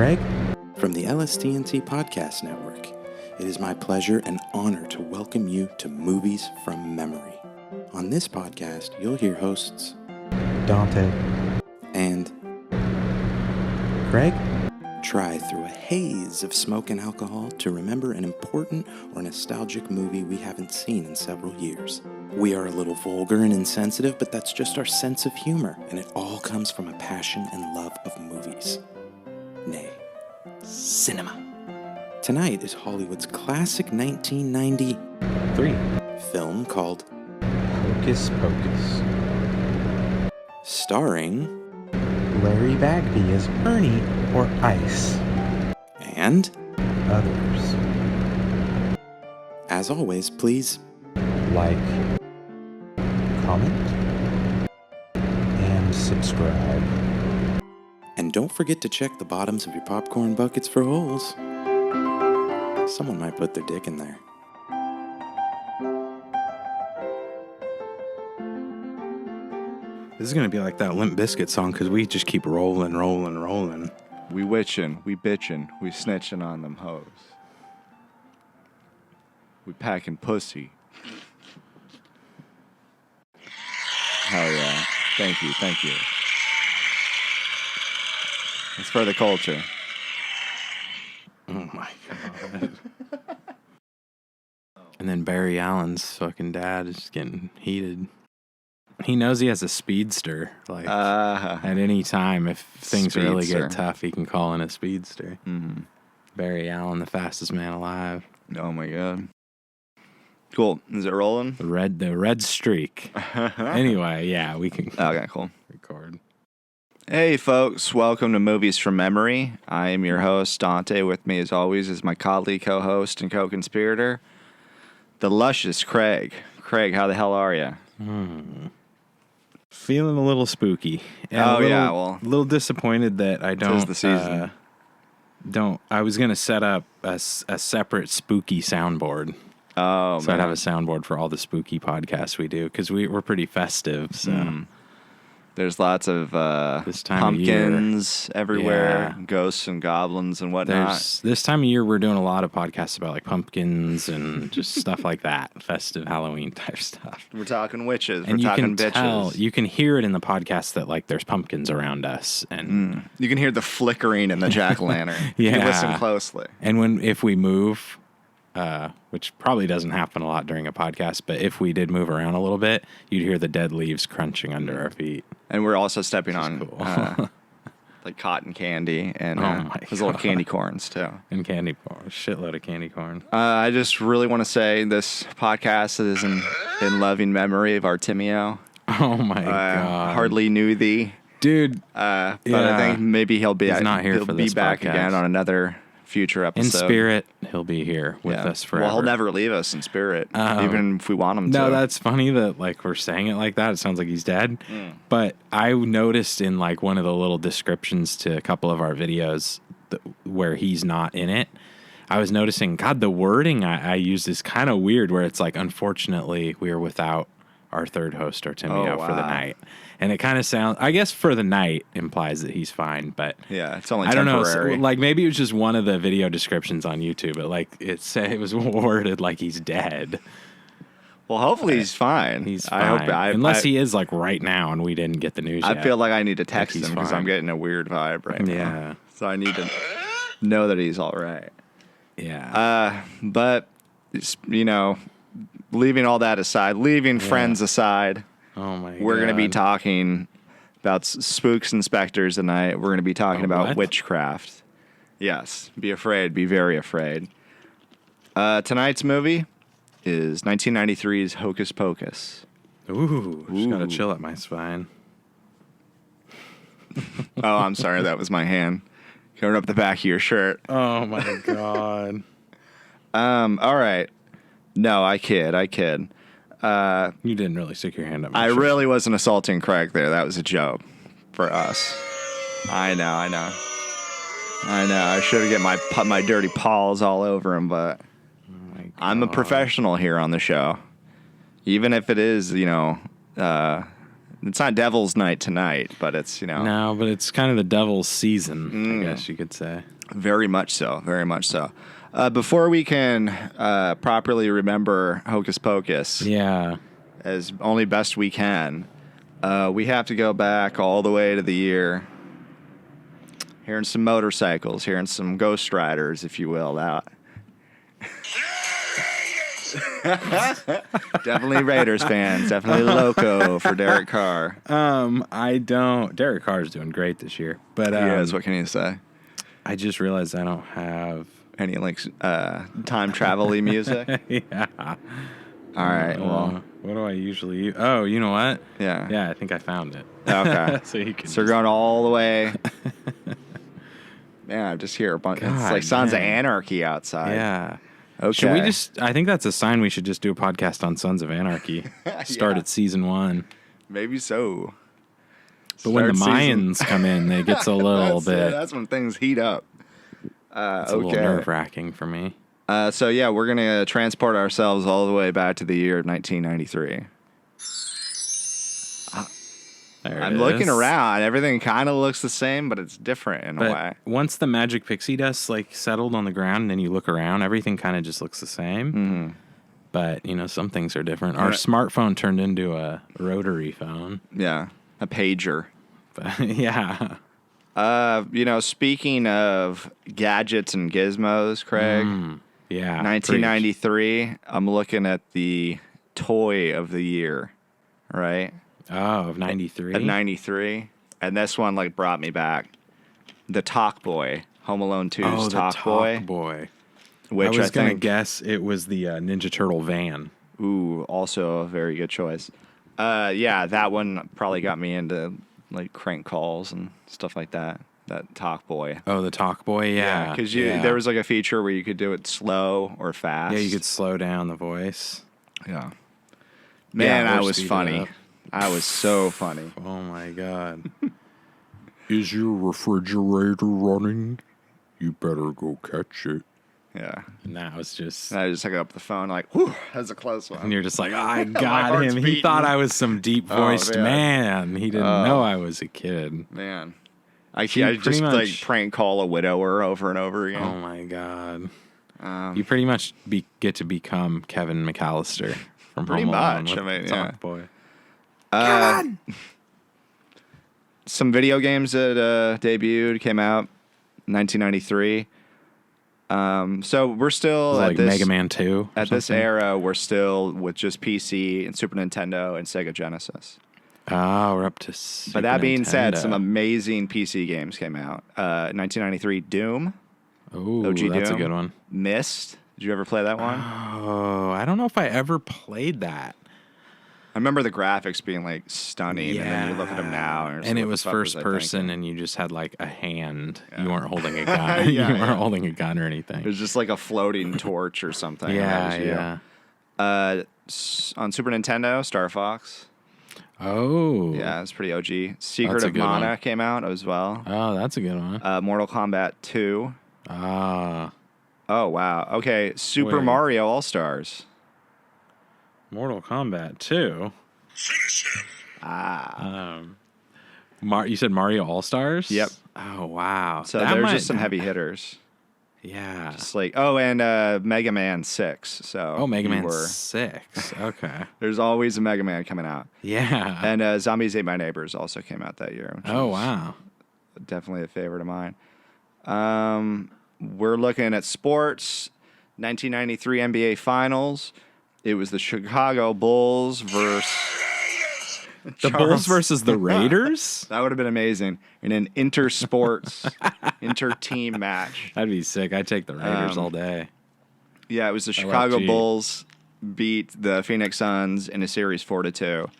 Craig? From the LSTNT Podcast Network, it is my pleasure and honor to welcome you to Movies from Memory. On this podcast, you'll hear hosts Dante. And Craig? try through a haze of smoke and alcohol to remember an important or nostalgic movie we haven't seen in several years. We are a little vulgar and insensitive, but that's just our sense of humor, and it all comes from a passion and love of movies. Nay, cinema. Tonight is Hollywood's classic 1993 film called Hocus Pocus. starring Larry Bagby as Ernie or Ice. and, Others. as always, please Like, comment, and subscribe. and don't forget to check the bottoms of your popcorn buckets for holes. Someone might put their dick in there. This is going to be like that Limp Bizkit song because we just keep rolling. We witchin', we bitchin', we snitchin' on them hoes. We packing pussy. Hell yeah. Thank you. It's for the culture. Oh my God. And then Barry Allen's fucking dad is getting heated. He knows he has a speedster. Like, at any time, if things really Speedster. get tough, he can call in a speedster. Mm-hmm. Barry Allen, the fastest man alive. Oh my God. Cool. Is it rolling? The red streak. Anyway, yeah, we can Okay, cool. record. Hey folks, welcome to Movies from Memory. I am your host, Dante. With me as always is my colleague, co-host, and co-conspirator, the luscious Craig. Craig, how the hell are you? Feeling a little spooky. And a little disappointed that I don't. 'Tis the season. I was gonna set up a separate spooky soundboard. Oh, So man. I'd have a soundboard for all the spooky podcasts we do because we're pretty festive. So There's lots of This time of year. pumpkins everywhere, Yeah. ghosts and goblins and whatnot. this time of year we're doing a lot of podcasts about like pumpkins and just stuff like that, festive Halloween type stuff. We're talking witches. And We're talking bitches. you can hear it in the podcast that like there's pumpkins around us, and You can hear the flickering in the jack-o'-lantern. You Yeah. listen closely. and if we move, which probably doesn't happen a lot during a podcast, but if we did move around a little bit, you'd hear the dead leaves crunching under our feet. And we're also stepping on Cool. like cotton candy and Oh my those little God. candy corns too. And candy corn, shitload of candy corn. I just really want to say this podcast is in loving memory of Artemio. Oh my God. Hardly knew thee. Dude, But I Yeah. think maybe he'll be He's not here he'll for be this back podcast. again on another future in episode. spirit, he'll be here with us forever. Well, he'll never leave us in spirit, even if we want him to. No, that's funny that like we're saying it like that. It sounds like he's dead. But I noticed in like one of the little descriptions to a couple of our videos where he's not in it, I was noticing, God, the wording I used is kind of weird where it's like, unfortunately, we are without our third host, Artemio, for the wow. night. And it kind of sounds, I guess for the night implies that he's fine, but yeah, it's only I don't know. temporary. So, like maybe it was just one of the video descriptions on YouTube, but like it was worded like he's dead. Well, hopefully he's fine. He's I fine. hope. Unless he is like right now and we didn't get the news I yet. feel like I need to text he's him because fine. I'm getting a weird vibe right now. Yeah. So I need to know that he's all right. Yeah. But leaving all that aside, leaving friends aside, Oh my God. we're going to be talking about spooks and specters tonight. We're going to be talking about what? witchcraft. Yes. Be afraid. Be very afraid. Tonight's movie is 1993's Hocus Pocus. Ooh. Just gotta chill at my spine. Oh, I'm sorry. That was my hand going up the back of your shirt. Oh my God. All right. No, I kid. You didn't really stick your hand up. My I shirt. really wasn't assaulting Craig there. That was a joke for us. I know. I should have get my dirty paws all over him, but Oh my I'm a God. professional here on the show. Even if it is, It's not Devil's Night tonight, but it's, No, but it's kind of the devil's season, I guess you could say. Very much so. Very much so. Before we can properly remember Hocus Pocus, as only best we can, we have to go back all the way to the year. Hearing some motorcycles, hearing some Ghost Riders, if you will. Out. Definitely Raiders fans. Definitely loco for Derek Carr. Derek Carr's doing great this year, but yes. What can you say? I just realized I don't have any time travel-y music. Yeah. All right. Well, what do I usually use? Oh, you know what? Yeah. Yeah, I think I found it. Okay. So we're going all the way. Man, I just hear a bunch. It's like Sons of Anarchy outside. Yeah. Okay. Should we I think that's a sign we should just do a podcast on Sons of Anarchy. Start at season 1. Maybe so. But when the Mayans come in, it gets a little bit. That's when things heat up. It's a little nerve-wracking for me. We're going to transport ourselves all the way back to the year of 1993. I'm looking around. Everything kind of looks the same, but it's different in a way. Once the magic pixie dust settled on the ground, and then you look around, everything kind of just looks the same. Mm-hmm. But some things are different. Our smartphone turned into a rotary phone. Yeah, a pager. But, yeah. Speaking of gadgets and gizmos, Craig. 1993. Preach. I'm looking at the toy of the year, right? Oh, of 93? Of 93. And this one, brought me back. The Talk Boy. Home Alone 2's Talk Boy. Which I was going to guess it was the Ninja Turtle van. Ooh, also a very good choice. That one probably got me into, crank calls and stuff like that. That Talk Boy. Oh, the Talk Boy, yeah. Because there was, a feature where you could do it slow or fast. Yeah, you could slow down the voice. Yeah. Man, I was funny. I was so funny. Oh, my God. Is your refrigerator running? You better go catch it. Yeah. And that was just... And I just took up the phone whew, that was a close one. And you're just like, I got him. He thought I was some deep-voiced man. He didn't know I was a kid. Man. I just prank call a widower over and over again. Oh, my God. You pretty much get to become Kevin McAllister from Home Alone. Pretty much. Talk Boy. Come on! Some video games that came out 1993. So we're still at this Mega Man 2. At this era, we're still with just PC and Super Nintendo and Sega Genesis. Oh, we're up to Super But that being Nintendo. said, some amazing PC games came out. 1993, Doom. Oh, OG that's Doom. a good one. Myst. Did you ever play that one? Oh, I don't know if I ever played that. I remember the graphics being stunning, and then you look at them now, and it was first person, and you just had a hand. Yeah. You weren't holding a gun. You weren't holding a gun or anything. It was just a floating torch or something. Yeah. On Super Nintendo, Star Fox. Oh, yeah, it's pretty OG. Secret of Mana came out as well. Oh, that's a good one. Mortal Kombat 2. Ah. Oh wow. Okay, Super Mario All Stars. Mortal Kombat 2. Finish him. You said Mario All-Stars? Yep. Oh, wow. So there's just some heavy hitters. Yeah. Just and Mega Man 6. So Mega Man 6. Okay. There's always a Mega Man coming out. Yeah. And Zombies Ate My Neighbors also came out that year. Oh, wow. Definitely a favorite of mine. We're looking at sports. 1993 NBA Finals. It was the Chicago Bulls versus... The Bulls versus the Raiders? That would have been amazing. In an inter-sports, inter-team match. That'd be sick. I'd take the Raiders all day. Yeah, it was the Chicago Bulls beat the Phoenix Suns in a series 4-2.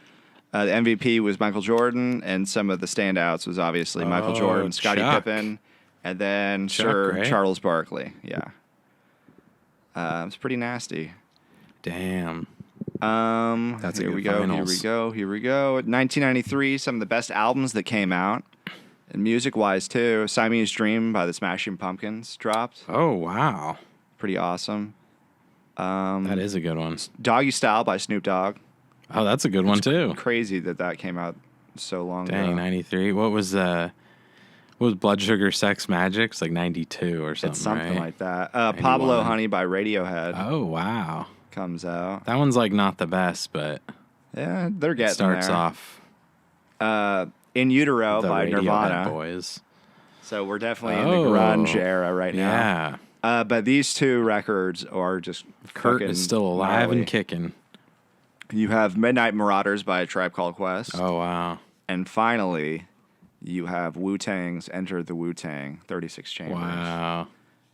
The MVP was Michael Jordan, and some of the standouts was obviously Michael Jordan, Scottie Pippen, and then Sir Charles Barkley. Yeah. It was pretty nasty. Damn. That's here we go. Here we go. 1993, some of the best albums that came out, and music-wise too. Siamese Dream by the Smashing Pumpkins dropped. Oh wow, pretty awesome. That is a good one. Doggy Style by Snoop Dogg. Oh, that's a good one too. Crazy that came out so long Dang, ago. 93. What was Blood Sugar Sex Magic? It's like 92 or something, It's something right? like that. Pablo 91. Honey by Radiohead Oh, wow. comes out. That one's like not the best, but Yeah, they're getting starts there. off In Utero the by Radiohead Nirvana. boys. So we're definitely in the grunge era right now. Yeah. But these two records are just Kurt fucking is still alive gnarly. and kicking. You have Midnight Marauders by A Tribe Called Quest. Oh, wow. And finally, you have Wu-Tang's Enter the Wu-Tang, 36 Chambers. Wow.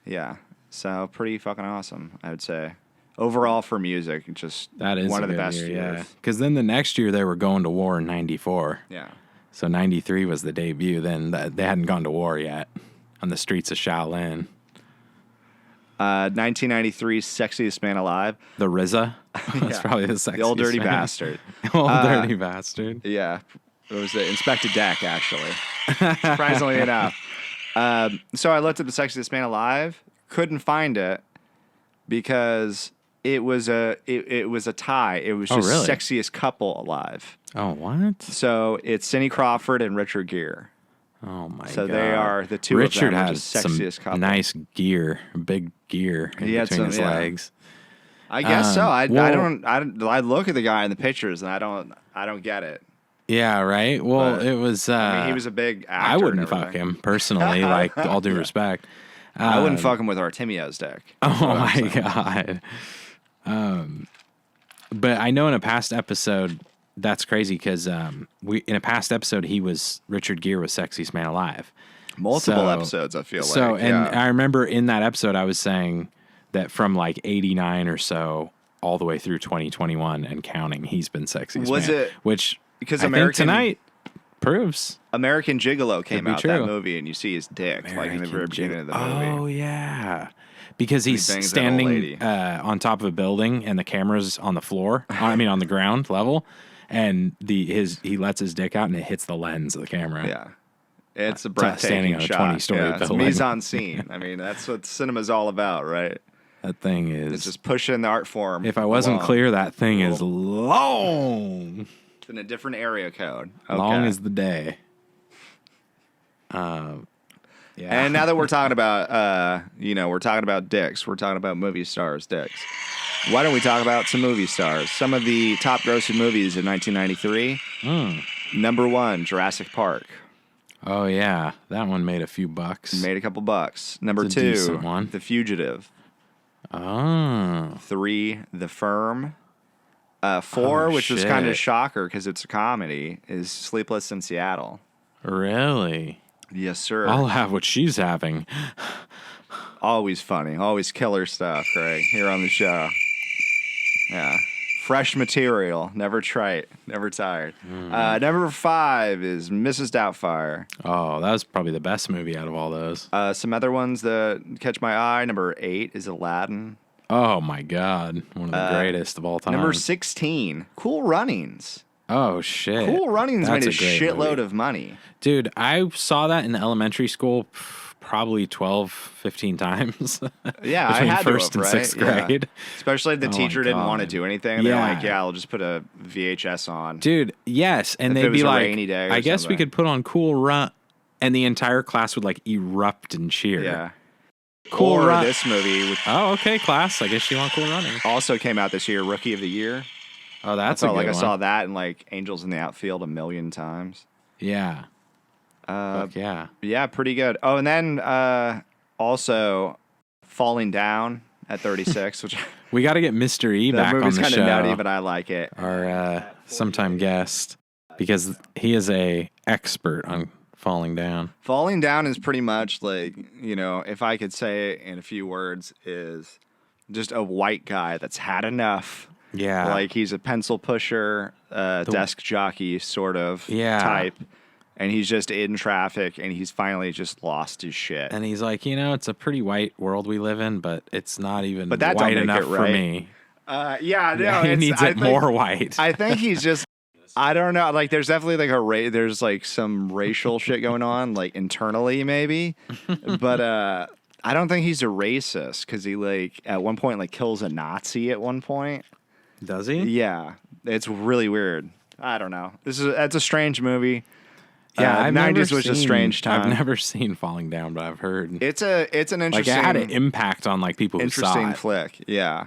Yeah. So pretty fucking awesome, I would say. Overall for music, just That is one a of the good best year, years. yeah. Because then the next year they were going to war in 94. Yeah. So 93 was the debut. Then they hadn't gone to war yet on the streets of Shaolin. 1993's Sexiest Man Alive. The RZA. That's Yeah. probably the sexiest The Old Dirty man. Bastard. Old Dirty Bastard. Yeah. It was the Inspector Deck, actually. Surprisingly enough. So I looked at the Sexiest Man Alive, couldn't find it because it was a tie. It was just really? Sexiest Couple Alive. Oh, what? So it's Cindy Crawford and Richard Gere. Oh, my God. So they are the two Richard of them are had just some Sexiest Couple. nice gear, big gear in He had between some, his yeah. legs. I guess so. I well- look at the guy in the pictures and I don't get it. Yeah, right? Well, But, it was... I mean, he was a big actor. I wouldn't and fuck everything. him, personally, like, all due respect. I wouldn't fuck him with Artemio's dick. Oh, my God. But I know in a past episode, that's crazy because in a past episode, Richard Gere was Sexiest Man Alive. Multiple episodes, I feel like. So, and yeah. I remember in that episode, I was saying that from like 89 or so all the way through 2021 and counting, he's been Sexiest Was Man. it- Which because I think American- tonight proves. American Gigolo came be out true. that movie, and you see his dick like in the very beginning of the movie. Oh, yeah. Because he's bangs that old standing lady. on top of a building and the camera's on the floor. I mean, on the ground level. And he lets his dick out and it hits the lens of the camera. Yeah, it's a standing breathtaking on a shot. 20-story yeah, it's building. mise en scene. I mean, that's what cinema's all about, right? That thing is. It's just pushing the art form. If I wasn't along. clear, that thing is long. It's in a different area code. Long Okay. as the day. Yeah. And now that we're talking about, we're talking about dicks. We're talking about movie stars' dicks. Why don't we talk about some movie stars? Some of the top grossing movies in 1993. Number 1, Jurassic Park. Oh, yeah. That one made a few bucks. Made a couple bucks. Number It's a 2, decent one. The Fugitive. Oh. 3, The Firm. 4, Oh, which was kind of a shit. shocker because it's a comedy, is Sleepless in Seattle. Really? Yes, sir. I'll have what she's having. Always funny. Always killer stuff, Craig, here on the show. Yeah. Fresh material. Never trite. Never tired. Number 5 is Mrs. Doubtfire. Oh, that was probably the best movie out of all those. Some other ones that catch my eye. Number 8 is Aladdin. Oh, my God. One of the greatest of all time. Number 16, Cool Runnings. Oh, shit. Cool Runnings That's made a great shitload movie. of money. Dude, I saw that in elementary school probably 12, 15 times. Yeah, I Between had first to and have, right? sixth Yeah. grade. Especially if the Oh my teacher didn't want to God. do anything. They're Yeah. like, yeah, I'll just put a VHS on. Dude, yes. And If it they'd was be a like, rainy day or I guess we something. could put on Cool Run. And the entire class would like erupt and cheer. Yeah. Cool or Run. this movie, which Oh, okay, class. I guess you want Cool Running. also came out this year, Rookie of the Year. Oh, that's I a felt good like one. I saw that in like Angels in the Outfield a million times. Yeah. Fuck yeah. Yeah, pretty good. Oh, and then also Falling Down at 36, which We got to get Mr. E that back on movie's the kind of show. nutty, but I like it. Our sometime guest, because he is a expert on falling down. Falling Down is pretty much like, if I could say it in a few words, is just a white guy that's had enough. Yeah. Like he's a pencil pusher, desk jockey sort of type. And he's just in traffic and he's finally just lost his shit. And he's like, it's a pretty white world we live in, but it's not even But that don't white make enough it for right. me. Yeah, he needs it more white. I think he's just, I don't know. Like, there's definitely like there's like some racial shit going on, like internally maybe. But I don't think he's a racist because he like at one point like kills a Nazi at one point. Does he? Yeah, it's really weird. I don't know. That's a strange movie. Yeah, 90s was a strange time. I've never seen Falling Down, but I've heard it's an interesting, like it had an impact on like people who saw it. Interesting flick. Yeah,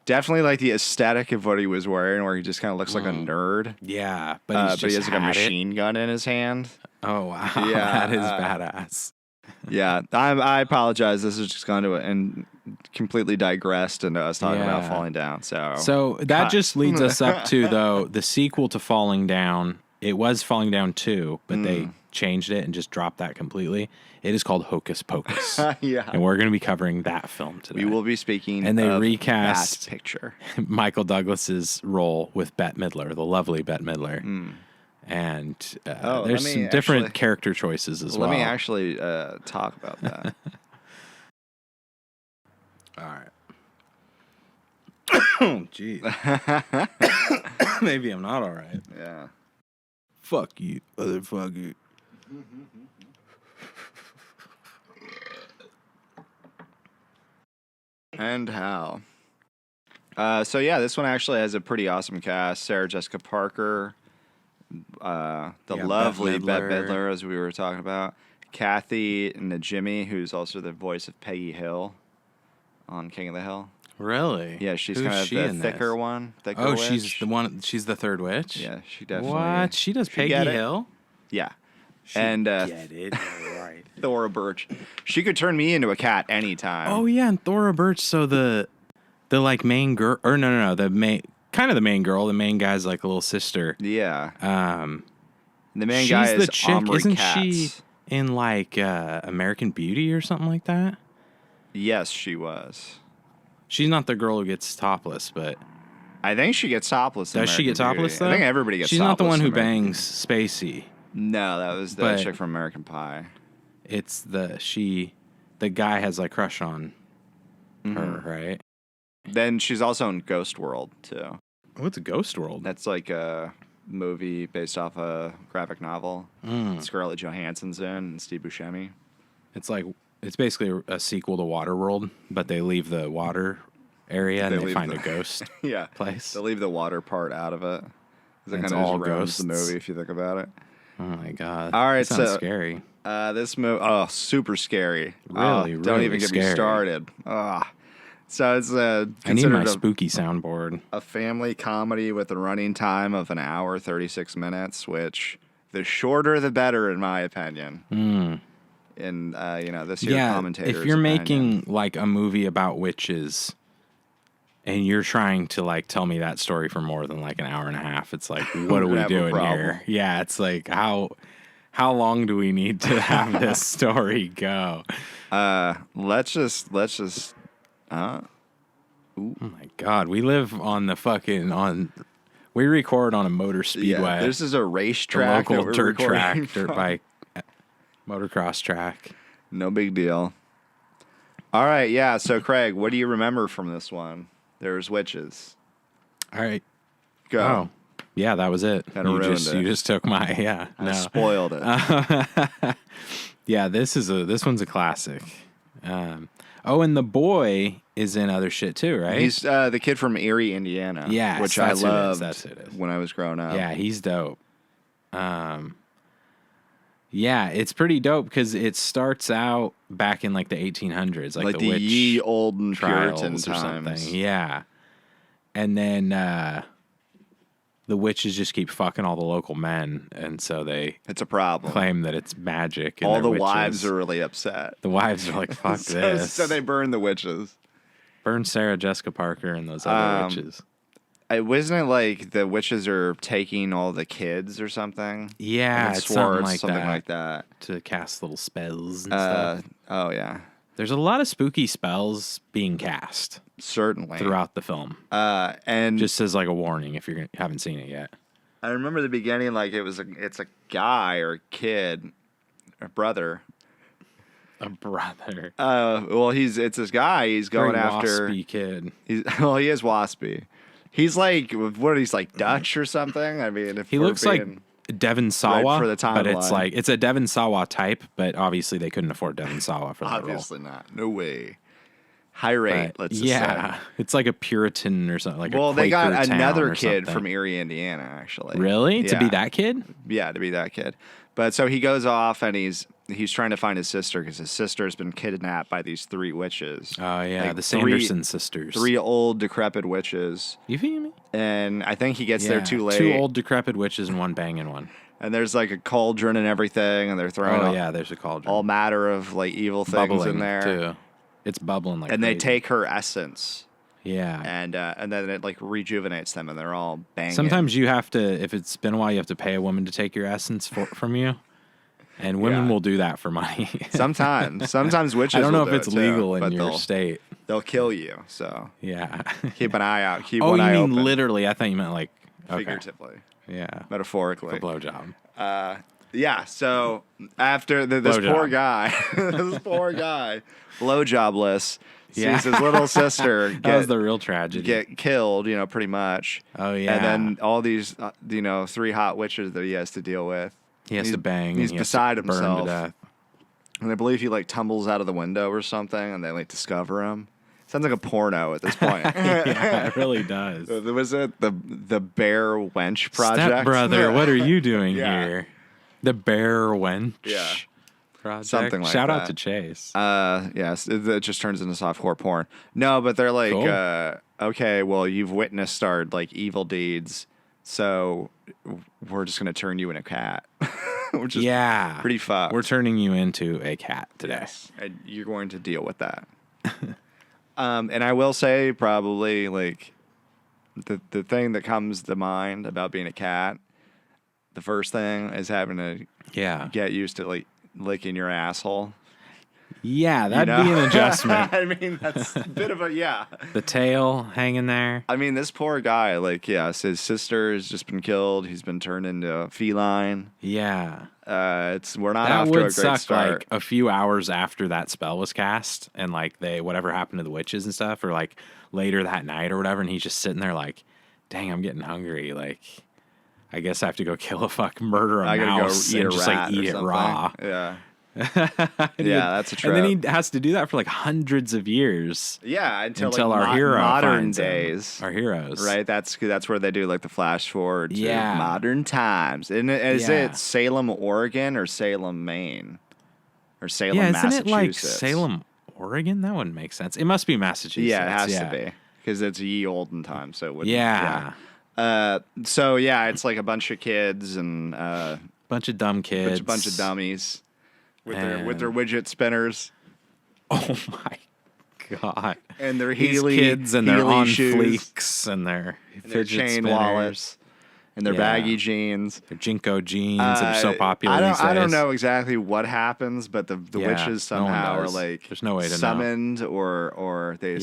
definitely like the aesthetic of what he was wearing, where he just kind of looks like a nerd. Yeah, but he has like a machine gun in his hand. Oh wow, yeah, that is badass. Yeah, I apologize. This has just gone to and completely digressed into us talking about Falling Down. So that just leads us up to though the sequel to Falling Down. It was Falling Down 2, but they changed it and just dropped that completely. It is called Hocus Pocus. Yeah. And we're going to be covering that film today. We will be speaking and they of recast that picture. Michael Douglas's role with Bette Midler, the lovely Bette Midler. And there's some different character choices as well. Let me actually talk about that. All right. Oh, geez. Maybe I'm not all right. Yeah. Fuck you, motherfucker. And how? So yeah, this one actually has a pretty awesome cast. Sarah Jessica Parker, the lovely Bette Midler, as we were talking about. Kathy Najimy, who's also the voice of Peggy Hill on King of the Hill. Really? Yeah, she's kind of the thicker one. Oh, she's the one. She's the third witch. Yeah, she definitely. What? She does Peggy Hill? Yeah. And get it right. Thora Birch. She could turn me into a cat anytime. Oh yeah, and Thora Birch. So the like main girl, or no, the main girl. The main guy's like a little sister. Yeah. The main she's guy is the chick. Omri Isn't Katz. she in like American Beauty or something like that? Yes, she was. She's not the girl who gets topless, but I think she gets topless. Does she get topless though? I think everybody gets. She's topless not the one who in American bangs Spacey. No, that was the chick from American Pie. It's the guy has like crush on her, right? Then she's also in Ghost World too. What's a Ghost World? That's like a movie based off a graphic novel. Scarlett Johansson's in and Steve Buscemi. It's basically a sequel to Waterworld, but they leave the water area and they find a ghost place. They leave the water part out of it. It's all ghosts. The movie, if you think about it. Oh my god! All right, that sounds scary. This movie, super scary. Really, don't even get me started. So it's I need my spooky soundboard. A family comedy with a running time of an hour 36 minutes, which the shorter the better, in my opinion. In this year's commentators. If you're making like a movie about witches, and you're trying to like tell me that story for more than like an hour and a half, it's like, what are we doing here? Yeah, it's like how long do we need to have this story go? Let's just. Oh my god, we live on the fucking we record on a motor speedway. Yeah, this is a racetrack, local dirt bike, motocross track. No big deal. All right, yeah. So Craig, what do you remember from this one? There's witches. All right, go. Oh, yeah, that was it. You just took my I spoiled it. Yeah, this one's a classic. And the boy is in other shit too, right? He's the kid from Erie, Indiana. Yeah, which I loved that's when I was growing up. Yeah, he's dope. Yeah, it's pretty dope because it starts out back in like the 1800s, like the witch ye olden trials Puritan or times. something. Yeah, and then the witches just keep fucking all the local men, and so it's a problem. Claim that it's magic. And all the wives are really upset. The wives are like, "Fuck this!" So they burn the witches. Burn Sarah Jessica Parker and those other witches. Wasn't it like the witches are taking all the kids or something? Yeah, it's something like that. To cast little spells and stuff. Oh, yeah. There's a lot of spooky spells being cast. Certainly. Throughout the film. And just as like a warning if you haven't seen it yet. I remember the beginning, like it's a guy or a kid, a brother. A brother. It's this guy. He's going after waspy kid. He is waspy. He's like, he's like Dutch or something? I mean, if he looks like Devon Sawa, for the but it's a Devon Sawa type, but obviously they couldn't afford Devon Sawa for that Obviously role. not. No way. high rate. Let's just say. It's like a Puritan or something. Like well, a they got Quaker another town or kid something. from Erie, Indiana, actually. Really? To be that kid? Yeah, to be that kid. But so he goes off and he's trying to find his sister because his sister has been kidnapped by these 3 witches. Oh yeah, Like the Sanderson sisters. 3 old decrepit witches. You feel me? And I think he gets there too late. 2 old decrepit witches and 1 banging one. And there's like a cauldron and everything, and they're throwing there's a cauldron. all matter of like evil things bubbling in there. too. It's bubbling like and crazy. they take her essence. Yeah. And then it like rejuvenates them, and they're all banging. Sometimes you have to, if it's been a while, you have to pay a woman to take your essence from you. And women will do that for money. Sometimes witches. I don't know will if it's do it legal too, in but your state. They'll kill you. So Yeah. keep an eye out. Keep oh, one you eye mean open. literally? I thought you meant like Figuratively. Yeah. Metaphorically. A blowjob. Yeah. So after this poor guy, blowjobless, sees his little sister that was the real tragedy. Get killed, pretty much. Oh yeah. And then all these, 3 hot witches that he has to deal with. He has to bang. He's and he has beside to burn himself. to death. And I believe he like tumbles out of the window or something, and they like discover him. Sounds like a porno at this point. Yeah, it really does. Was it the Bear Wench Project? Step brother, what are you doing Yeah. here? The Bear Wench. Yeah. Project. Something like Shout that. out to Chase. Yes, it just turns into softcore porn. No, but they're like, Cool. Okay, well, you've witnessed our like evil deeds, so we're just gonna turn you into a cat, which is pretty fucked. We're turning you into a cat today. Yes, and you're going to deal with that. And I will say, probably like the thing that comes to mind about being a cat, the first thing is having to get used to like licking your asshole. Yeah, that'd be an adjustment. I mean, that's a bit of a The tail hanging there. I mean, this poor guy, like, his sister has just been killed. He's been turned into a feline. Yeah. We're not That off to a would great suck start. like a few hours after that spell was cast and like whatever happened to the witches and stuff, or like later that night or whatever, and he's just sitting there like, dang, I'm getting hungry. Like, I guess I have to go murder a I gotta mouse go eat and a just rat like or eat it something. raw. Yeah. That's a trip. And then he has to do that for like hundreds of years. Yeah, until our like hero modern finds him. days. Our heroes. Right? That's where they do like the flash forward to Yeah. modern times. And is Yeah. it Salem, Oregon or Salem, Maine? Or Salem, Yeah, isn't Massachusetts? it like Salem, Oregon? That wouldn't make sense. It must be Massachusetts. Yeah, it has to be. Because it's ye olden time, so it wouldn't. Yeah. So yeah, it's like a bunch of kids and Bunch of dumb kids. a bunch of dummies with their And- widget spinners Oh my god. and their These Healy kids and their Healy on shoes fleeks and their and their fidget chain spinners, wallets and their baggy jeans. their Jinko jeans that are so popular these days. I don't know exactly what happens, but the Yeah, witches no one somehow are does. like There's no way to know. summoned or they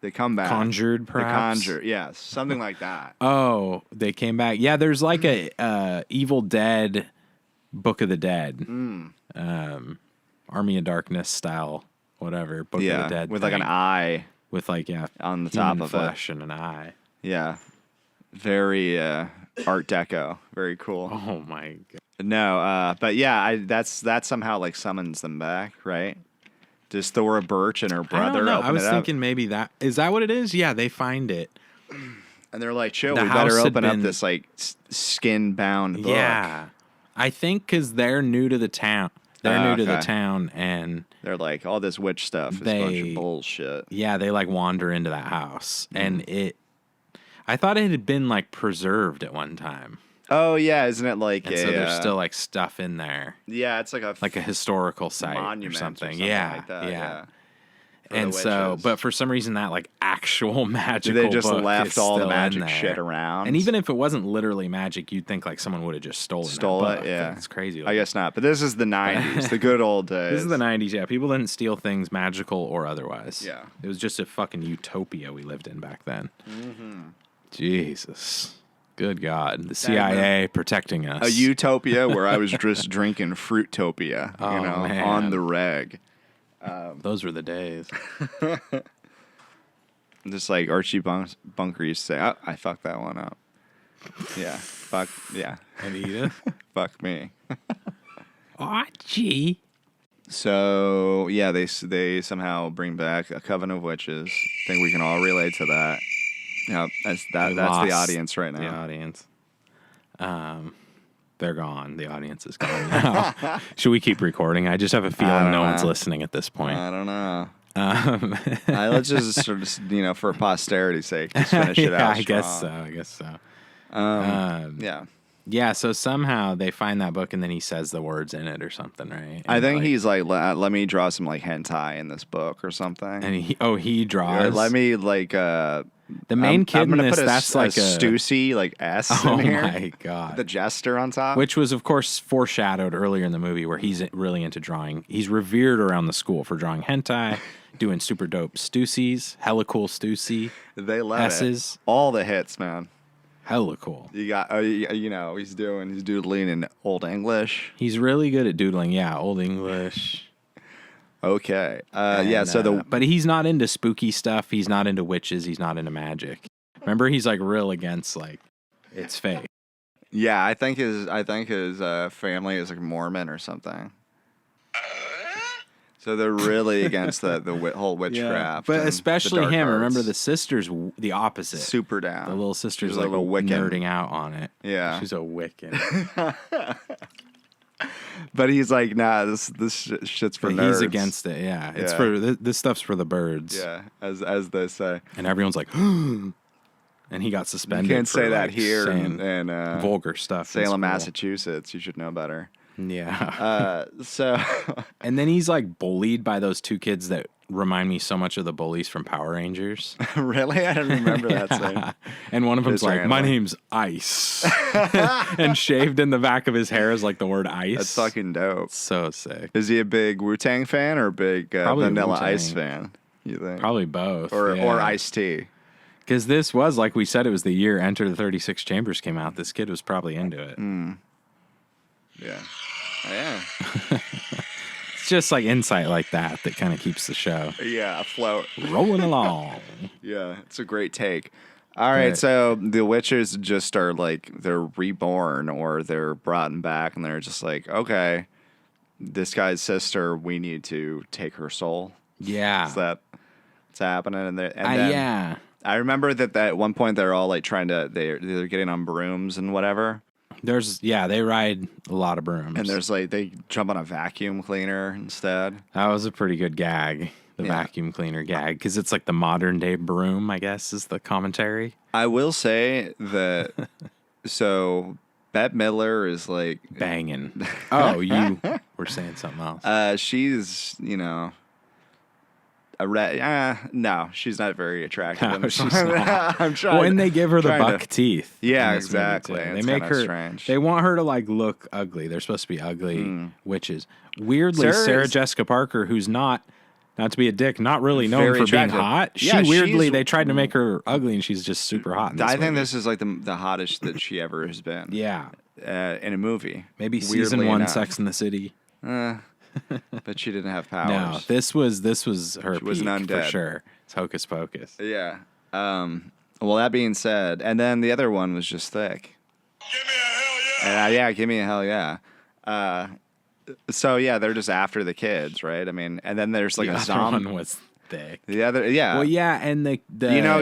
they come back Conjured, They perhaps? conjure, yes, something like that. Oh, they came back. Yeah, there's like a Evil Dead Book of the Dead. Army of Darkness style, whatever. Book of the Dead. with like an thing. eye With like, on the human top of flesh and an eye. Yeah, very Art Deco, very cool. Oh my god. No, but yeah, that somehow like summons them back, right? Just Thora Birch and her I brother. don't know. Open I was it up, thinking maybe that is that what it is? Yeah, they find it. and they're like, "Chill, the we better house had open up been- this like skin bound book." Yeah, I think because they're new to the town. They're new to the Okay. town, and They're like, all this witch stuff is a bunch They- of bullshit. yeah, they like wander into that house, and I thought it had been like preserved at one time, Oh yeah, isn't it like and so there's still like stuff in there, yeah, it's like like a historical site monument or something. like yeah, that. yeah. For the And so, witches. but for some reason, that like actual magical they just book left is all the still in magic there. shit around. And even if it wasn't literally magic, you'd think like someone would have just Stole that it, book. yeah. It's crazy. I guess not, but this is the '90s, the good old days. This is the 90s, yeah. People didn't steal things magical or otherwise. Yeah. It was just a fucking utopia we lived in back then. Jesus. Good God. The CIA protecting us. a utopia where I was just drinking Fruitopia, Oh, man. on the reg. Those were the days. Just like Archie Bunker used to say, oh, I fucked that one up. Yeah, And Edith. fuck me. Archie. So yeah, they somehow bring back a coven of witches. I think we can all relate to that. Yeah, that's the audience right now. The audience. They're gone. The audience is gone now. Should we keep recording? I just have a feeling no one's listening at this point. I don't know. Let's just sort of, for posterity's sake, just finish it out. I guess so. Yeah. Yeah, so somehow they find that book and then he says the words in it or something, right? And I think he's like, let me draw some like hentai in this book or something. And he draws. Yeah, let me like the main kid in this, that's like a Stussy like S in here. Oh my god. The jester on top. Which was of course foreshadowed earlier in the movie where he's really into drawing. He's revered around the school for drawing hentai, doing super dope Stussies, hella cool Stussy. They love S's. It. All the hits, man. Hella cool. You got, he's doodling in Old English. He's really good at doodling. Yeah, Old English. Okay. But he's not into spooky stuff. He's not into witches. He's not into magic. Remember, he's like real against like it's fake. Yeah, I think his family is like Mormon or something. So they're really against the whole witchcraft. But especially him. Arts. Remember, the sister's the opposite. Super down. The little sister's like nerding out on it. Yeah. She's a Wiccan. But he's like, nah, this shit's for nerds. He's against it, yeah. It's for this stuff's for the birds. Yeah, as they say. And everyone's like, and he got suspended. You can't say that here in vulgar stuff. Salem, Massachusetts. You should know better. Yeah. So and then he's like bullied by those two kids that remind me so much of the bullies from Power Rangers. Really? I don't remember that scene. And one of them's like, my name's Ice. And shaved in the back of his hair is like the word ice. That's fucking dope. So sick. Is he a big Wu-Tang fan or a big Vanilla Ice fan, you think? Probably both. Or Ice-T. Because this was, like we said, it was the year Enter the 36 Chambers came out. This kid was probably into it. Yeah. Yeah. It's just like insight like that kind of keeps the show. Yeah, afloat. Rolling along. Yeah, it's a great take. All right, so the witches just are like, they're reborn or they're brought back and they're just like, okay, this guy's sister, we need to take her soul. Yeah. Is that what's happening? And then yeah. I remember that at one point they're all like they're getting on brooms and whatever. They ride a lot of brooms. And there's like, they jump on a vacuum cleaner instead. That was a pretty good gag, the vacuum cleaner gag, because it's like the modern day broom, I guess, is the commentary. I will say that, so Bette Midler is like... Banging. Oh, you were saying something else. She's, no, she's not very attractive. No, she's not. I'm trying. When they give her the buck teeth. Yeah, exactly. They make her strange. They want her to like look ugly. They're supposed to be ugly witches. Weirdly, Sarah Jessica Parker, who's not to be a dick, not really known for being hot. They tried to make her ugly, and she's just super hot. I think this is like the hottest that she ever has been. Yeah, in a movie. Maybe season 1 Sex in the City. But she didn't have powers. No, this was her peak, was an undead. For sure. It's Hocus Pocus. Yeah. Well, that being said, and then the other one was just thick. Give me a hell yeah. Give me a hell yeah. So yeah, they're just after the kids, right? I mean, and then there's like the a zombie. One was thick. The other, yeah. Well, yeah, and the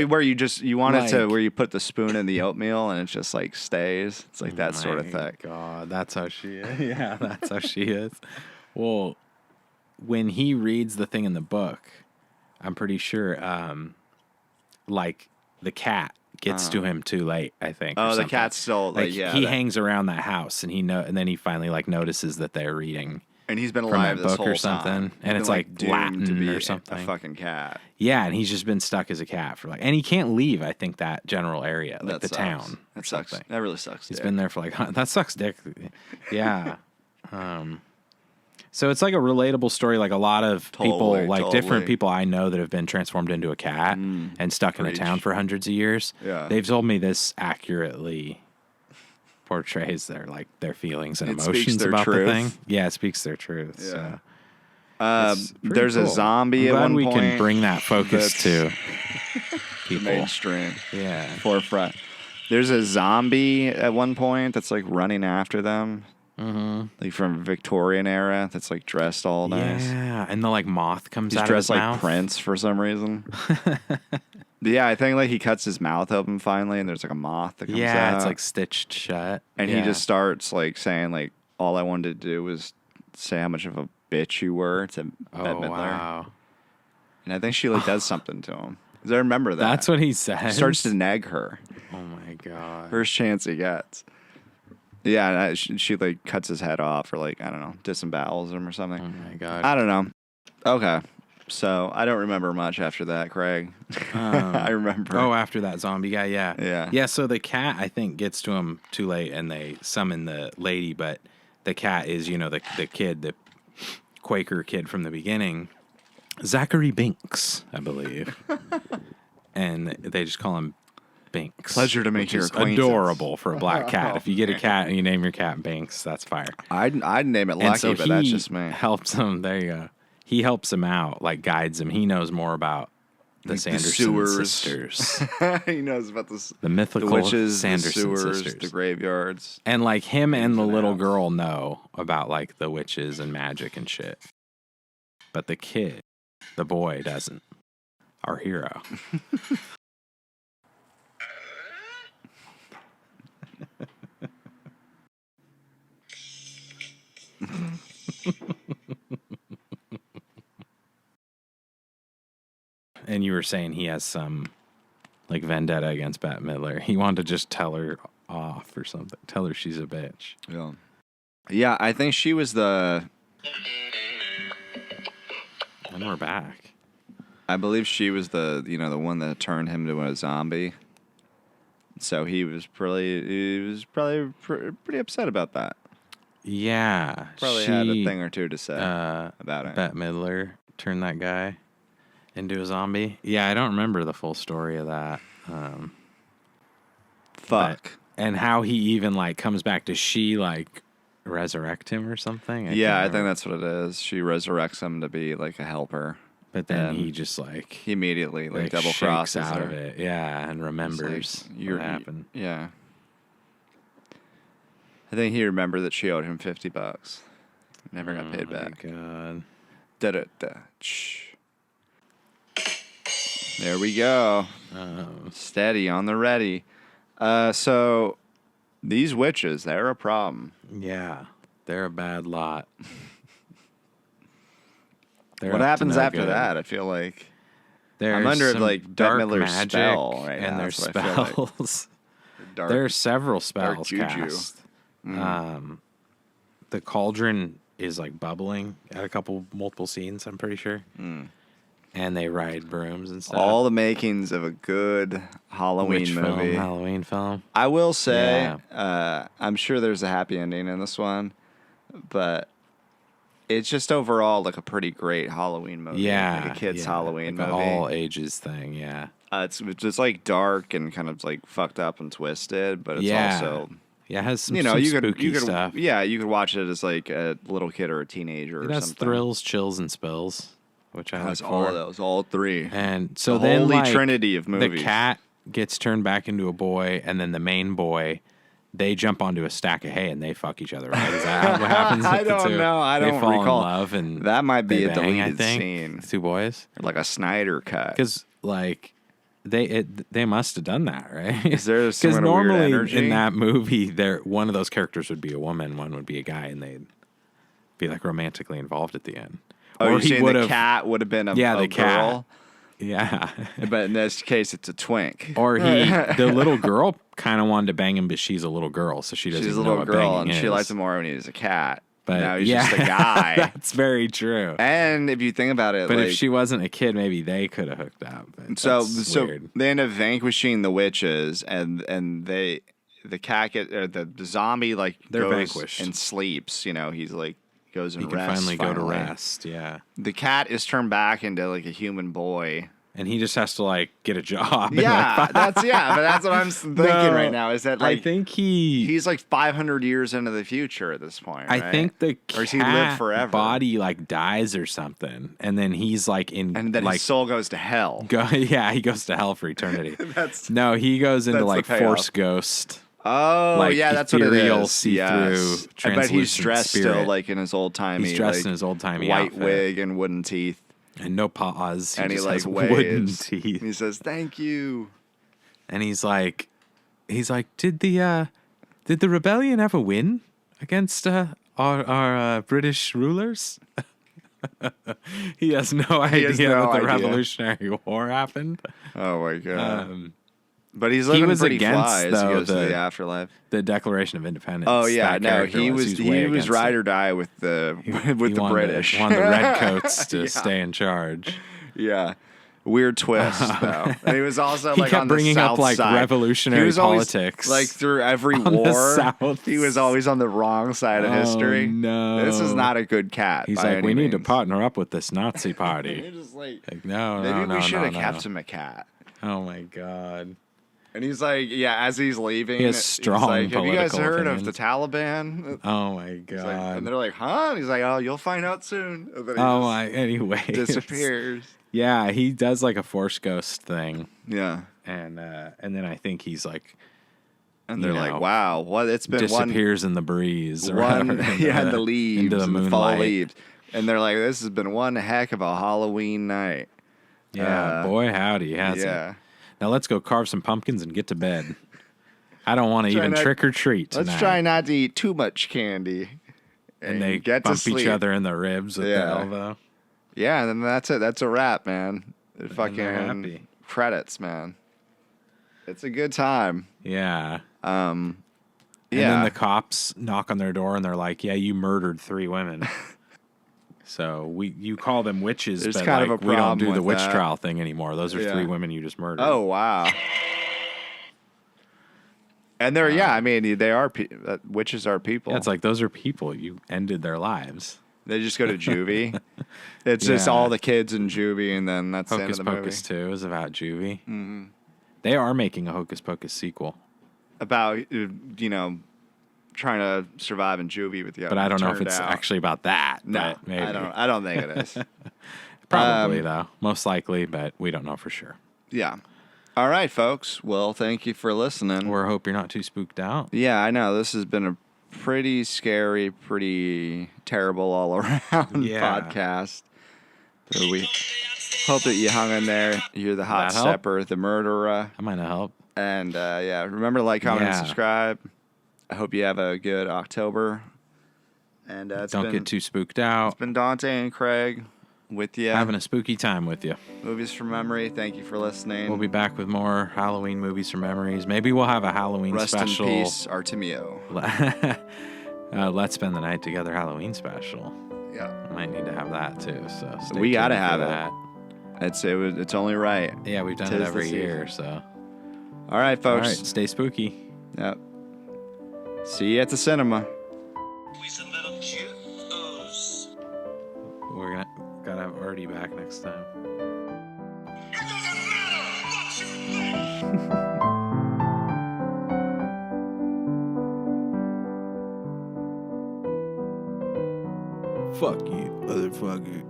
where you want it to where you put the spoon in the oatmeal and it just like stays. It's like that sort of thick. God, that's how she is. Yeah, that's how she is. Well, when he reads the thing in the book, I'm pretty sure, like the cat gets to him too late. I think. Oh, the cat's still he hangs around that house, and and then he finally like notices that they're reading, and he's been alive from that this book whole or something, time. And it's like Latin to be or something. A fucking cat. Yeah, and he's just been stuck as a cat for and he can't leave. I think that general area, like that the town. That sucks. That really sucks. He's been there for that sucks, dick. Yeah. So it's like a relatable story. Like a lot of people, different people I know that have been transformed into a cat and stuck in a town for hundreds of years. Yeah. They've told me this accurately portrays their feelings and emotions about the thing. Yeah, it speaks their truth. Yeah. So. There's a zombie I'm at glad one we point. can bring that focus to people. Mainstream. Yeah. Forefront. There's a zombie at one point that's like running after them. like from Victorian era. That's like dressed all nice. Yeah, and the like moth comes He's out dressed of his like mouth. Prince for some reason. Yeah, I think like he cuts his mouth open finally, and there's like a moth that comes out. Yeah, it's like stitched shut. And he just starts like saying like, all I wanted to do was say how much of a bitch you were to Bette Midler. Wow. And I think she like does something to him. Because I remember that. That's what he says. He starts to nag her. Oh my god. First chance he gets. Yeah, and she like cuts his head off or like, I don't know, disembowels him or something. Oh my god. I don't know. Okay. So I don't remember much after that, Craig. I remember. Oh, after that zombie guy, yeah. Yeah. Yeah, so the cat, I think, gets to him too late and they summon the lady, but the cat is, the kid, the Quaker kid from the beginning. Zachary Binks, I believe. And they just call him Binks. Pleasure to make which your is acquaintance. Adorable for a black cat. If you get a cat and you name your cat Binks, that's fire. I'd name it And Lucky, so but that's just me. helps him. There you go. He helps him out, like guides him. He knows more about the Sanderson sewers. sisters, He knows about the mythical the witches, Sanderson the sewers, sisters. the graveyards. And like him and the and little outs. girl know about like the witches and magic and shit. But the kid, the boy, doesn't. Our hero. And you were saying he has some like vendetta against Bette Midler. He wanted to just tell her off or something. Tell her she's a bitch. Yeah. Yeah, I think she was the... And we're back. I believe she was the one that turned him to a zombie. So he was pretty upset about that. Yeah. Probably had a thing or two to say about it. Bette Midler turned that guy into a zombie. Yeah, I don't remember the full story of that. Fuck. And how he even like comes back. Does she like resurrect him or something? I think that's what it is. She resurrects him to be like a helper. But then he just like he immediately like double shakes crosses out her. of it. Yeah, and remembers what happened. Yeah. I think he remembered that she owed him $50. Never got paid back. Oh my god. Da-da-da. Shh. There we go. Steady on the ready. So these witches, they're a problem. Yeah, they're a bad lot. They're What up to happens no after good. that? I feel like There's I'm under some like Bette dark Midler's magic spell right and now. there's That's what I feel like. spells. Dark, There are several dark spells juju. cast. The cauldron is like bubbling at multiple scenes, I'm pretty sure. And they ride brooms and stuff. All the makings of a good Halloween Witch movie. film, Halloween film. I will say, I'm sure there's a happy ending in this one, but it's just overall like a pretty great Halloween movie. Yeah. Like a kid's Halloween like movie. an all ages thing, yeah. It's just like dark and kind of like fucked up and twisted, but it's also... Yeah, it has some, You know, some you spooky could stuff. Yeah, you could watch it as like a little kid or a teenager It or has something. thrills, chills, and spills, which I Has like all for. of those, all three. And so The then, holy like, trinity of movies. The cat gets turned back into a boy, and then the main boy, they jump onto a stack of hay and they fuck each other. Right? Is that what happens? With I the don't two? know. I They don't fall recall. in love, and That might be they a bang, I deleted think. scene. Two boys, Like a Snyder cut. because like. They must have done that, right? Is there some Because kind of weird normally energy? in that movie, one of those characters would be a woman, one would be a guy, and they'd be like romantically involved at the end. Oh, Or you're he saying the would've- cat would have been a Yeah, the girl? Yeah, But in this case, it's a twink. or the little girl kind of wanted to bang him, but she's a little girl, so she doesn't She's a know little what girl, banging and she is. likes him more when he's a cat. But now he's yeah, just a guy. That's very true. And if you think about it, But like, if she wasn't a kid, maybe they could have hooked up. But so that's weird. they end up vanquishing the witches, and the cat or the zombie like They're goes vanquished. and sleeps. You know, he's like goes and He can rests. finally go to rest. Yeah. The cat is turned back into like a human boy. And he just has to like get a job. Yeah, but that's what I'm thinking No, right now. Is that like I think he's like 500 years into the future at this point? I right? think the or does cat he live forever? body like dies or something, and then he's like in and then like his soul goes to hell. yeah, he goes to hell for eternity. No, he goes into that's the like payoff. Force Ghost Oh, like, yeah, that's what it ethereal, is. see-through, Yes. But he's translucent dressed spirit. still like in his old-timey, He's dressed like, in his old-timey white outfit. wig and wooden teeth. And no paws. And he just like has waves. wooden teeth. He says, "Thank you." And he's like, did the rebellion ever win against our British rulers? He has no idea that the Revolutionary War happened. Oh my god! But he's living was pretty against, fly as he though, goes to the afterlife. The Declaration of Independence. Oh yeah, that no, character he way was against ride it. or die with the with He the wanted- British. wanted the redcoats to stay in charge. Yeah. Weird twist, though. And he was also He like kept on the bringing south up, like, side. revolutionary He was always, politics like through every on the war, south. he was always on the wrong side of history. No, This is not a good cat. He's by like, any we need to means." partner up with this Nazi You're party. just like, No, maybe we should have no. kept him a cat. Oh my god. And he's like, yeah, as he's leaving, He has he's strong like, have you guys political heard of opinions. the Taliban? Oh my He's like- god. and they're like, huh? And he's like, oh, you'll find out soon. And then he Oh just my. Anyway, disappears. Yeah, he does like a Force Ghost thing, Yeah. and then I think he's like And they're you like, know, wow, well, it's been disappears in the breeze. Or one whatever, in the leaves, into the in moonlight. fall leaves. And they're like, this has been one heck of a Halloween night. Yeah, boy, howdy, has Yeah. it. Now let's go carve some pumpkins and get to bed. I don't want to Try even not- trick or treat tonight. Let's try not to eat too much candy. And they get bump to each sleep. other in the ribs with the Yeah. elbow. Yeah, and then that's it. That's a wrap, man. they're Fucking happy. credits, man. It's a good time. Yeah. Yeah. And then the cops knock on their door and they're like, "Yeah, you murdered 3 women." So you call them witches, There's but kind of like, a we don't problem do the with witch that. trial thing anymore. Those are Yeah. 3 women you just murdered. Oh, wow. And they're, yeah, I mean, they are, witches are people. Yeah, it's like those are people. You ended their lives. They just go to juvie. It's just Yeah. all the kids in juvie, and then that's the end of Hocus the Pocus movie. 2 is about juvie. Mm-hmm. They are making a Hocus Pocus sequel, About, trying to survive in juvie with you. but I don't know if it's actually about that. No, but maybe. I don't think it is. Probably, though. Most likely, but we don't know for sure. Yeah. All right, folks. Well, thank you for listening. Or hope you're not too spooked out. Yeah, I know. This has been a pretty scary, pretty terrible all around Yeah. podcast. So we hope that you hung in there. You're the hot That help? stepper, the murderer. That might not help. And yeah, remember to like, comment, and Yeah. subscribe. I hope you have a good October. And Don't get too spooked out. It's been Dante and Craig with you. Having a spooky time with you. Movies from Memory. Thank you for listening. We'll be back with more Halloween movies from memories. Maybe we'll have a Halloween Rest special. in peace, Artemio. Let's spend the night together Halloween special. Yeah. Might need to have that too. So stay We gotta tuned for have it. that. It's only right. Yeah, we've done Tis it the every season. year. So All right, all folks. right, stay spooky. Yep. See you at the cinema. We're gotta have Ernie back next time. Fuck you, motherfucker.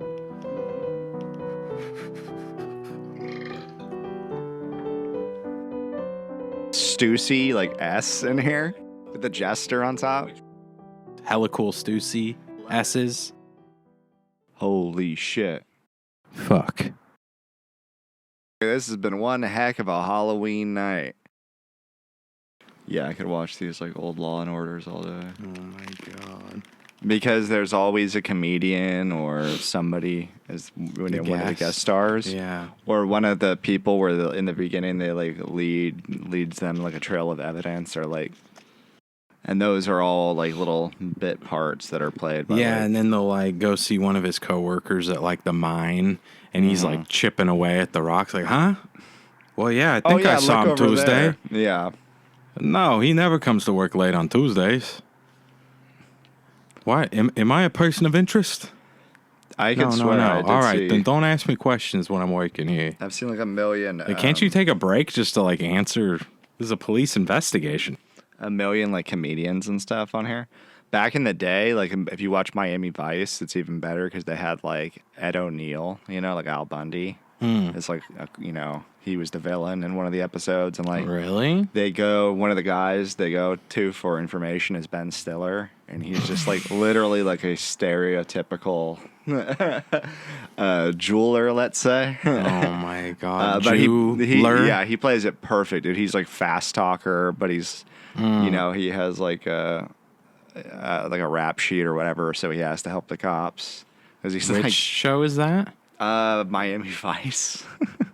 Stussy, like S in here with the jester on top. Hella cool Stussy S's. Holy shit. Fuck. This has been one heck of a Halloween night. Yeah, I could watch these like old Law and Orders all day. Oh my god. Because there's always a comedian or somebody as one of the guest stars. Yeah. Or one of the people where in the beginning they like leads them like a trail of evidence or like, and those are all like little bit parts that are played by Yeah, like, and then they'll like go see one of his coworkers at like the mine, and he's like chipping away at the rocks. Like, huh? Well, yeah, I think I saw him look over Tuesday. there. Yeah. No, he never comes to work late on Tuesdays. Why? Am I a person of interest? I can No. swear I did All right, see. then don't ask me questions when I'm working here. I've seen like a million. Like, can't you take a break just to like answer? This is a police investigation. A million like comedians and stuff on here. Back in the day, like if you watch Miami Vice, it's even better because they had like Ed O'Neill, like Al Bundy. It's like, he was the villain in one of the episodes. And like, Really? one of the guys they go to for information is Ben Stiller. And he's just like literally like a stereotypical jeweler, let's say. Oh my God. But Jeweler? he plays it perfect, dude. He's like fast talker, but he's, he has like a rap sheet or whatever. So he has to help the cops. Which show is that? Miami Vice.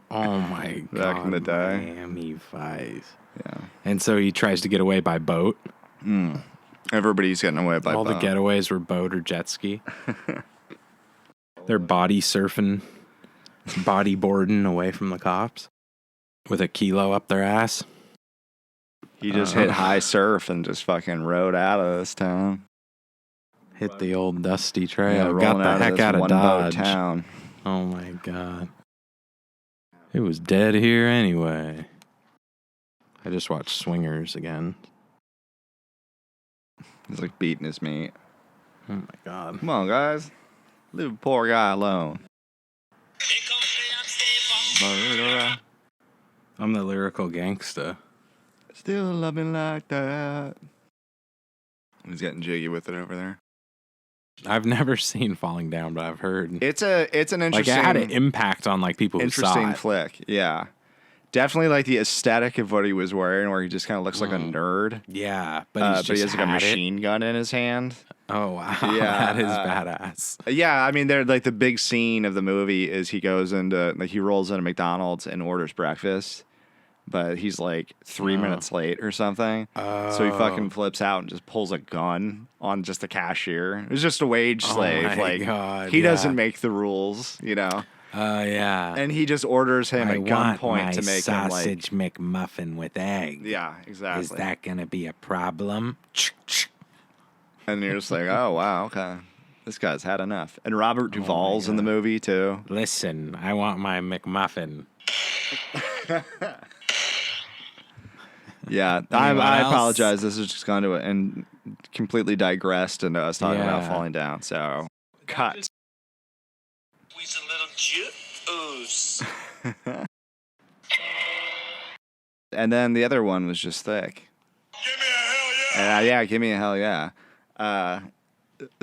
Oh my God. Back in the day. Miami Vice. Yeah. And so he tries to get away by boat. Everybody's getting away by All boat. the getaways were boat or jet ski. They're body surfing, bodyboarding away from the cops with a kilo up their ass. He just hit high surf and just fucking rode out of this town. Hit the old dusty trail. Yeah, got the heck out of Dodge. Town. Oh my God. It was dead here anyway. I just watched Swingers again. He's like beating his meat. Oh my God. Come on, guys. Leave a poor guy alone. I'm the lyrical gangsta. Still loving like that. He's getting jiggy with it over there. I've never seen Falling Down, but I've heard. It's an interesting, like, it had an impact on like people who saw it. Interesting flick, yeah. Definitely like the aesthetic of what he was wearing, where he just kind of looks like a nerd. Yeah, but he has like a machine gun in his hand. Oh wow, yeah, that is badass. Yeah, I mean, they're like the big scene of the movie is he goes into he rolls into McDonald's and orders breakfast, but he's like 3 minutes late or something. So he fucking flips out and just pulls a gun on just the cashier. It's just a wage slave. God, he doesn't make the rules, Yeah. And he just orders him at gunpoint to make him like sausage McMuffin with egg. Yeah, exactly. Is that gonna be a problem? And you're just like, oh wow, okay, this guy's had enough. And Robert Duvall's in the movie too. Listen, I want my McMuffin. Yeah, I apologize. This has just gone to and completely digressed into us talking about Falling Down. So, cut. We's a little juice. And then the other one was just thick. Give me a hell yeah. Give me a hell yeah.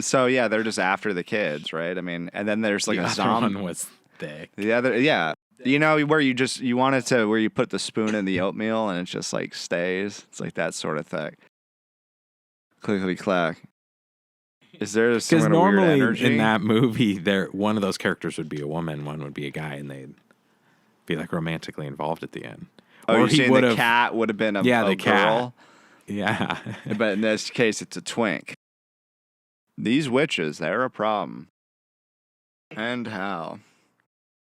So yeah, they're just after the kids, right? I mean, and then there's like the a other zombie. one was thick. The other, yeah. Where you want it to, where you put the spoon in the oatmeal and it just like stays. It's like that sort of thing. Clickety clack. Is there some kind of weird energy? Because normally in that movie, one of those characters would be a woman, one would be a guy, and they'd be like romantically involved at the end. Oh, you're saying the cat would have been a girl? Cat. Yeah. But in this case, it's a twink. These witches, they're a problem. And how?